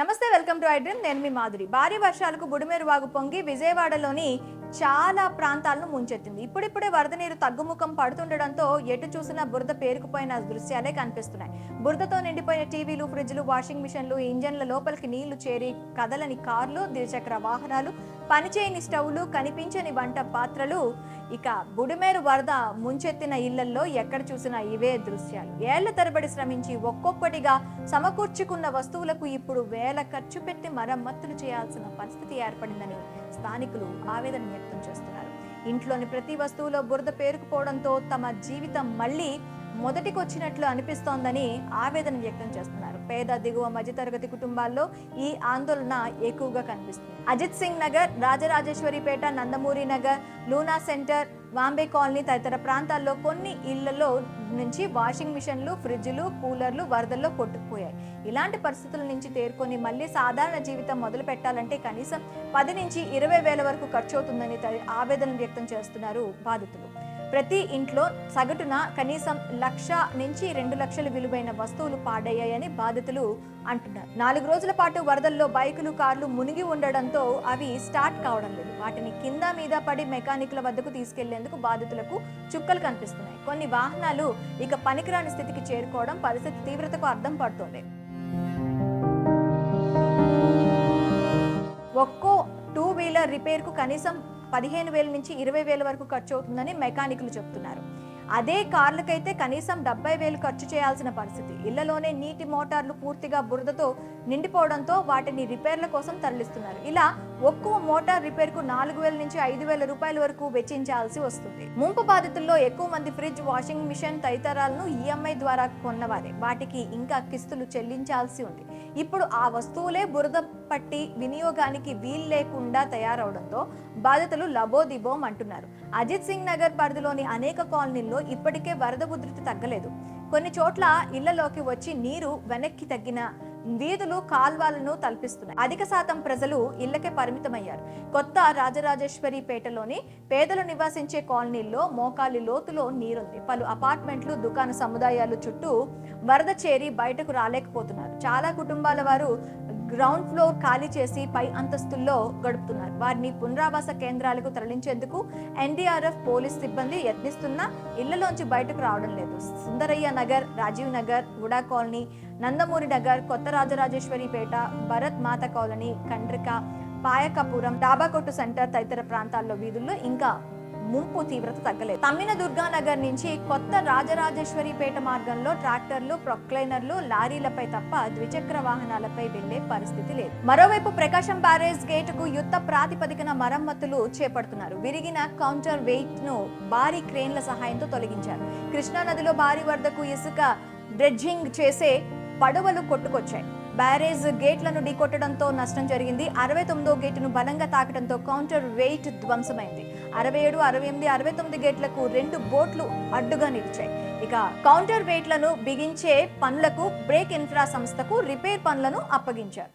నమస్తే, welcome to I dream. నేను మీ మాధురి. భారీ వర్షాలకు బుడిమేరు వాగు పొంగి విజయవాడలోని చాలా ప్రాంతాలను ముంచెత్తింది. ఇప్పుడిప్పుడే వరద నీరు తగ్గుముఖం పడుతుండడంతో ఎటు చూసినా బురద పేరుకుపోయిన దృశ్యాలే కనిపిస్తున్నాయి. బురదతో నిండిపోయిన టీవీలు, ఫ్రిడ్జ్లు, వాషింగ్ మిషన్లు, ఇంజన్ల లోపలికి నీళ్లు చేరి కదలని కార్లు, ద్విచక్ర వాహనాలు, పనిచేయని స్టవ్లు, కనిపించని వంట పాత్రలు. ఇక బుడిమేరు వరద ముంచెత్తిన ఇళ్లల్లో ఎక్కడ చూసినా ఇవే దృశ్యాలు. ఏళ్ల తరబడి శ్రమించి ఒక్కొక్కటిగా సమకూర్చుకున్న వస్తువులకు ఇప్పుడు వేల ఖర్చు పెట్టి మరమ్మతులు చేయాల్సిన పరిస్థితి ఏర్పడిందని స్థానికులు ఆవేదన వ్యక్తం చేస్తున్నారు. ఇంట్లోని ప్రతి వస్తువులో బురద పేరుకుపోవడంతో తమ జీవితం మళ్లీ మొదటికొచ్చినట్లు అనిపిస్తోందని ఆవేదన వ్యక్తం చేస్తున్నారు. పేద, దిగువ మధ్యతరగతి కుటుంబాల్లో ఈ ఆందోళన ఎక్కువగా కనిపిస్తుంది. Ajit Singh Nagar, Rajarajeswaripet, Nandamuri Nagar, Luna centre, Vambay colony తదితర ప్రాంతాల్లో కొన్ని ఇళ్లలో నుంచి వాషింగ్ మిషన్లు, ఫ్రిడ్జ్లు, కూలర్లు వరదల్లో కొట్టుకుపోయాయి. ఇలాంటి పరిస్థితుల నుంచి తేరుకొని మళ్ళీ సాధారణ జీవితం మొదలు పెట్టాలంటే కనీసం 10 నుంచి 20 వేల వరకు ఖర్చు అవుతుందని ఆవేదన వ్యక్తం చేస్తున్నారు బాధితులు. ప్రతి ఇంట్లో సగటున కనీసం 1,00,000 నుంచి 2 లక్షల విలువైన వస్తువులు పాడయ్యాయని బాధితులు అంటున్నారు. 4 రోజుల పాటు వరదల్లో బైకులు, కార్లు మునిగి ఉండడంతో అవి స్టార్ట్ కావడం లేదు. వాటిని కింద మీద పడి మెకానిక్ల వద్దకు తీసుకెళ్లేందుకు బాధితులకు చుక్కలు కనిపిస్తున్నాయి. కొన్ని వాహనాలు ఇక పనికిరాని స్థితికి చేరుకోవడం పరిస్థితి తీవ్రతకు అర్థం పడుతోంది. ఒక్కో 2 వీలర్ రిపేర్ కు కనీసం 15,000 నుంచి 20,000 వరకు ఖర్చు అవుతుందని మెకానికులు చెప్తున్నారు. అదే కార్లకైతే కనీసం 70,000 ఖర్చు చేయాల్సిన పరిస్థితి. ఇళ్లలోనే నీటి మోటార్లు పూర్తిగా బురదతో నిండిపోవడంతో వాటిని రిపేర్ల కోసం తరలిస్తున్నారు. ఇలా ఒక్కో మోటార్ రిపేర్ కు 4,000 నుంచి 5,000 రూపాయల వరకు వెచ్చించాల్సి వస్తుంది. ముంపు బాధితుల్లో ఎక్కువ మంది ఫ్రిడ్జ్, వాషింగ్ మిషన్ తదితరాలను ఈఎంఐ ద్వారా కొన్నవారే. వాటికి ఇంకా కిస్తులు చెల్లించాల్సి ఉంది. ఇప్పుడు ఆ వస్తువులే బురద పట్టి వినియోగానికి వీలు లేకుండా తయారవడంతో బాధితులు లబోదిబోం అంటున్నారు. అజిత్ సింగ్ నగర్ పరిధిలోని అనేక కాలనీల్లో ఇప్పటికే వరద ఉధృతి తగ్గలేదు. కొన్ని చోట్ల ఇళ్లలోకి వచ్చి నీరు వెనక్కి తగ్గిన వీధులు, కాల్వలను తలపిస్తున్నాయి. అధిక శాతం ప్రజలు ఇళ్లకే పరిమితమయ్యారు. కొత్త రాజరాజేశ్వరిపేటలోని పేదలు నివాసించే కాలనీల్లో మోకాలి లోతులో నీరుంది. పలు అపార్ట్మెంట్లు, దుకాణ సముదాయాలు చుట్టూ వరద చేరి బయటకు రాలేకపోతున్నారు. చాలా కుటుంబాల వారు గ్రౌండ్ ఫ్లోర్ ఖాళీ చేసి పై అంతస్తుల్లో గడుపుతున్నారు. వారిని పునరావాస కేంద్రాలకు తరలించేందుకు ఎన్డీఆర్ఎఫ్ పోలీస్ సిబ్బంది యత్నిస్తున్నా ఇళ్లలోంచి బయటకు రావడం లేదు. సుందరయ్య నగర్, రాజీవ్ నగర్, ఉడా కాలనీ, నందమూరి నగర్, కొత్త రాజరాజేశ్వరిపేట, భరత్ మాత కాలనీ, కండ్రిక, పాయకపురం, డాబాకొట్టు సెంటర్ తదితర ప్రాంతాల్లో వీధుల్లో ఇంకా ముంపు తీవ్రత తగ్గలేదు. తమ్మిన దుర్గానగర్ నుంచి కొత్త రాజరాజేశ్వరిపేట మార్గంలో ట్రాక్టర్లు, ప్రొక్లైనర్లు, లారీలపై తప్ప ద్విచక్ర వాహనాలపై వెళ్లే పరిస్థితి లేదు. మరోవైపు ప్రకాశం బ్యారేజ్ గేటుకు యుద్ధ ప్రాతిపదికన మరమ్మతులు చేపడుతున్నారు. విరిగిన కౌంటర్ వెయిట్ ను భారీ క్రేన్ల సహాయంతో తొలగించారు. కృష్ణా నదిలో భారీ వరదకు ఇసుక డ్రెడ్జింగ్ చేసే పడవలు కొట్టుకొచ్చాయి. బ్యారేజ్ గేట్లను ఢీకొట్టడంతో నష్టం జరిగింది. 69వ గేటును బలంగా తాకడంతో కౌంటర్ వెయిట్ ధ్వంసమైంది. 67, 68, 69 గేట్లకు 2 బోట్లు అడ్డుగా నిలిచాయి. ఇక కౌంటర్ వెయిట్లను బిగించే పనులకు బ్రేక్ ఇన్ఫ్రా సంస్థకు రిపేర్ పనులను అప్పగించారు.